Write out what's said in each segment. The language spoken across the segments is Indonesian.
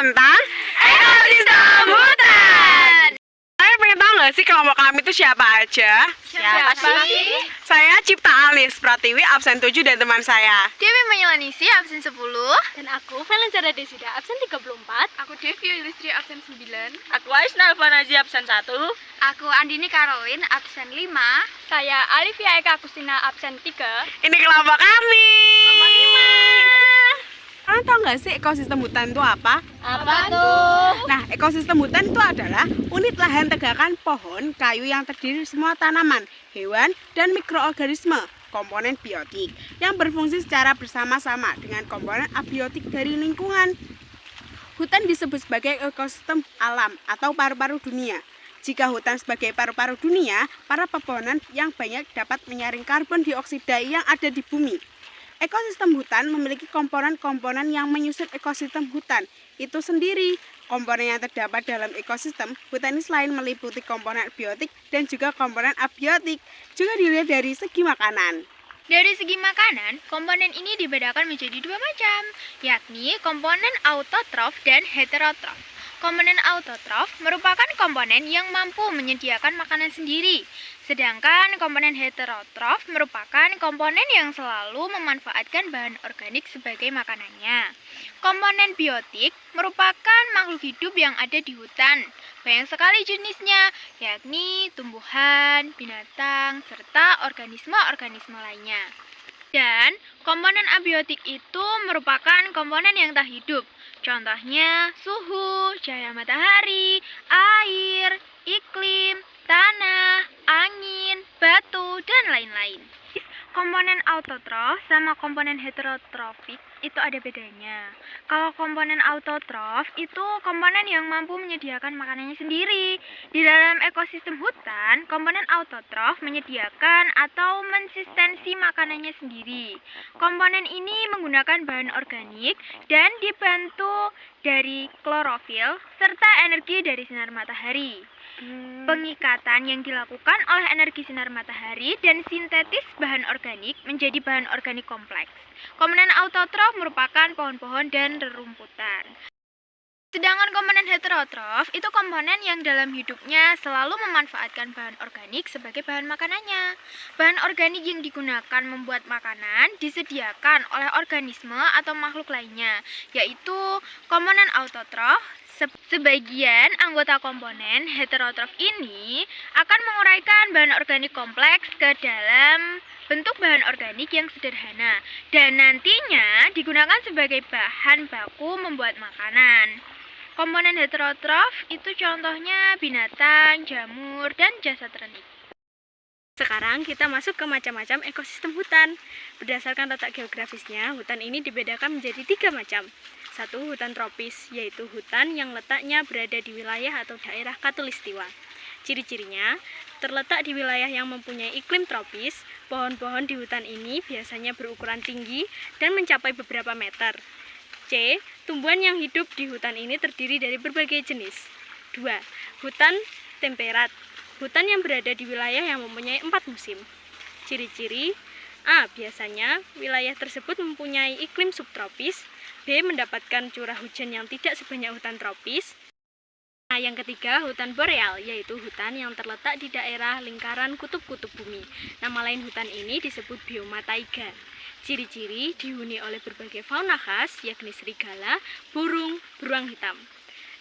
tentang ekosistem hutan. Kalian pengen tahu nggak sih kelompok kami itu siapa aja? Siapa sih? Saya Cipta Alis Pratiwi, absen 7 dan teman saya. Dewi Menyelanisi, absen 10. Dan aku, Valencara Desida, absen 34. Aku Devi Yulistri, absen 9. Aku Aisnal Fanazi, absen 1. Aku Andini Caroline, absen 5. Saya Alivia Eka Kusina, absen 3. Ini kelompok kami. Kalian tahu nggak sih ekosistem hutan itu apa? Apa tuh? Nah, ekosistem hutan itu adalah unit lahan tegakan pohon, kayu yang terdiri semua tanaman, hewan, dan mikroorganisme, komponen biotik, yang berfungsi secara bersama-sama dengan komponen abiotik dari lingkungan. Hutan disebut sebagai ekosistem alam atau paru-paru dunia. Jika hutan sebagai paru-paru dunia, para pepohonan yang banyak dapat menyaring karbon dioksida yang ada di bumi. Ekosistem hutan memiliki komponen-komponen yang menyusun ekosistem hutan itu sendiri. Komponen yang terdapat dalam ekosistem hutan ini selain meliputi komponen biotik dan juga komponen abiotik, juga dilihat dari segi makanan. Dari segi makanan, komponen ini dibedakan menjadi dua macam, yakni komponen autotrof dan heterotrof. Komponen autotrof merupakan komponen yang mampu menyediakan makanan sendiri, sedangkan komponen heterotrof merupakan komponen yang selalu memanfaatkan bahan organik sebagai makanannya. Komponen biotik merupakan makhluk hidup yang ada di hutan, banyak sekali jenisnya, yakni tumbuhan, binatang, serta organisme-organisme lainnya. Dan komponen abiotik itu merupakan komponen yang tak hidup. Contohnya suhu, cahaya matahari, air, iklim, tanah, angin, batu, dan lain-lain. Komponen autotrof sama komponen heterotrofik itu ada bedanya. Kalau komponen autotrof itu komponen yang mampu menyediakan makanannya sendiri. Di dalam ekosistem hutan, komponen autotrof menyediakan atau mensistensi makanannya sendiri. Komponen ini menggunakan bahan organik dan dibantu dari klorofil serta energi dari sinar matahari. Pengikatan yang dilakukan oleh energi sinar matahari dan sintetis bahan organik menjadi bahan organik kompleks. Komponen autotrof merupakan pohon-pohon dan rerumputan. Sedangkan komponen heterotrof itu komponen yang dalam hidupnya selalu memanfaatkan bahan organik sebagai bahan makanannya. Bahan organik yang digunakan membuat makanan disediakan oleh organisme atau makhluk lainnya, yaitu komponen autotrof. Sebagian anggota komponen heterotrof ini akan menguraikan bahan organik kompleks ke dalam bentuk bahan organik yang sederhana dan nantinya digunakan sebagai bahan baku membuat makanan. Komponen heterotrof itu contohnya binatang, jamur, dan jasad renik. Sekarang kita masuk ke macam-macam ekosistem hutan. Berdasarkan letak geografisnya, hutan ini dibedakan menjadi 3 macam. 1. Hutan tropis, yaitu hutan yang letaknya berada di wilayah atau daerah khatulistiwa. Ciri-cirinya, terletak di wilayah yang mempunyai iklim tropis, pohon-pohon di hutan ini biasanya berukuran tinggi dan mencapai beberapa meter. C. Tumbuhan yang hidup di hutan ini terdiri dari berbagai jenis. 2. Hutan temperat, hutan yang berada di wilayah yang mempunyai 4 musim. Ciri-ciri, A. Biasanya, wilayah tersebut mempunyai iklim subtropis. B. Mendapatkan curah hujan yang tidak sebanyak hutan tropis. Nah, yang ketiga, hutan boreal, yaitu hutan yang terletak di daerah lingkaran kutub-kutub bumi. Nama lain hutan ini disebut bioma taiga. Ciri-ciri dihuni oleh berbagai fauna khas, yakni serigala, burung, beruang hitam.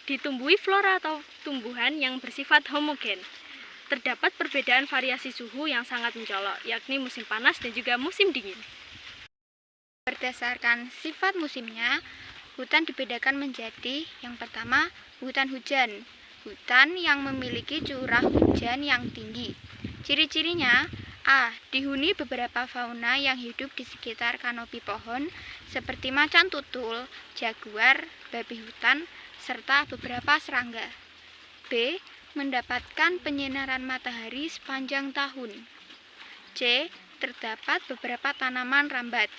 Ditumbuhi flora atau tumbuhan yang bersifat homogen. Terdapat perbedaan variasi suhu yang sangat mencolok, yakni musim panas dan juga musim dingin. Berdasarkan sifat musimnya, hutan dibedakan menjadi yang pertama, hutan hujan. Hutan yang memiliki curah hujan yang tinggi. Ciri-cirinya, A. Dihuni beberapa fauna yang hidup di sekitar kanopi pohon seperti macan tutul, jaguar, babi hutan, serta beberapa serangga. B. Mendapatkan penyinaran matahari sepanjang tahun. C. Terdapat beberapa tanaman rambat.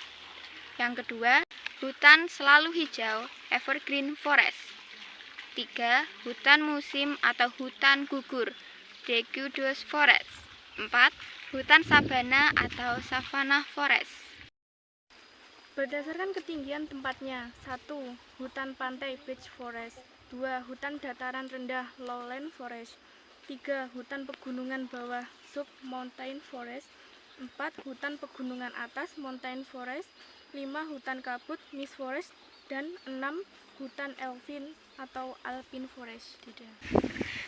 Yang kedua, hutan selalu hijau, evergreen forest. 3. Hutan musim atau hutan gugur, deciduous forest. 4. Hutan sabana atau savanna forest. Berdasarkan ketinggian tempatnya, 1. Hutan pantai beach forest, 2. Hutan dataran rendah lowland forest, 3. Hutan pegunungan bawah sub-mountain forest, 4. Hutan pegunungan atas mountain forest, 5. Hutan kabut mist forest, dan 6. Hutan alpine atau alpine forest.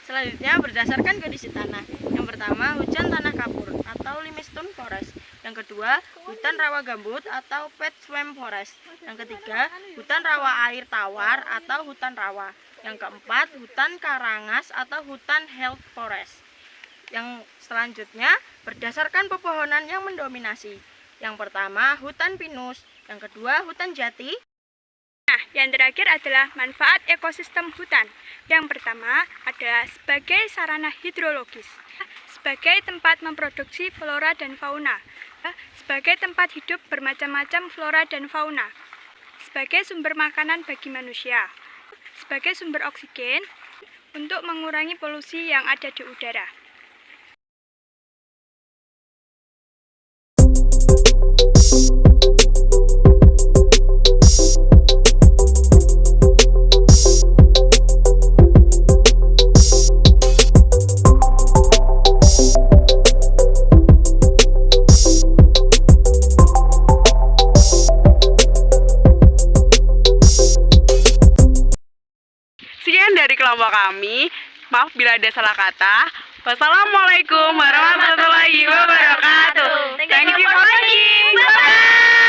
Selanjutnya berdasarkan kondisi tanah. Yang pertama, hujan tanah kapur atau limestone forest. Yang kedua, hutan rawa gambut atau peat-swamp forest. Yang ketiga, hutan rawa air tawar atau hutan rawa. Yang keempat, hutan karangas atau hutan heath forest. Yang selanjutnya, berdasarkan pepohonan yang mendominasi. Yang pertama, hutan pinus. Yang kedua, hutan jati. Nah, yang terakhir adalah manfaat ekosistem hutan. Yang pertama adalah sebagai sarana hidrologis, sebagai tempat memproduksi flora dan fauna, sebagai tempat hidup bermacam-macam flora dan fauna, sebagai sumber makanan bagi manusia, sebagai sumber oksigen untuk mengurangi polusi yang ada di udara. Sekian dari kelompok kami. Maaf bila ada salah kata. Wassalamualaikum warahmatullahi wabarakatuh. Thank you for watching. Bye-bye.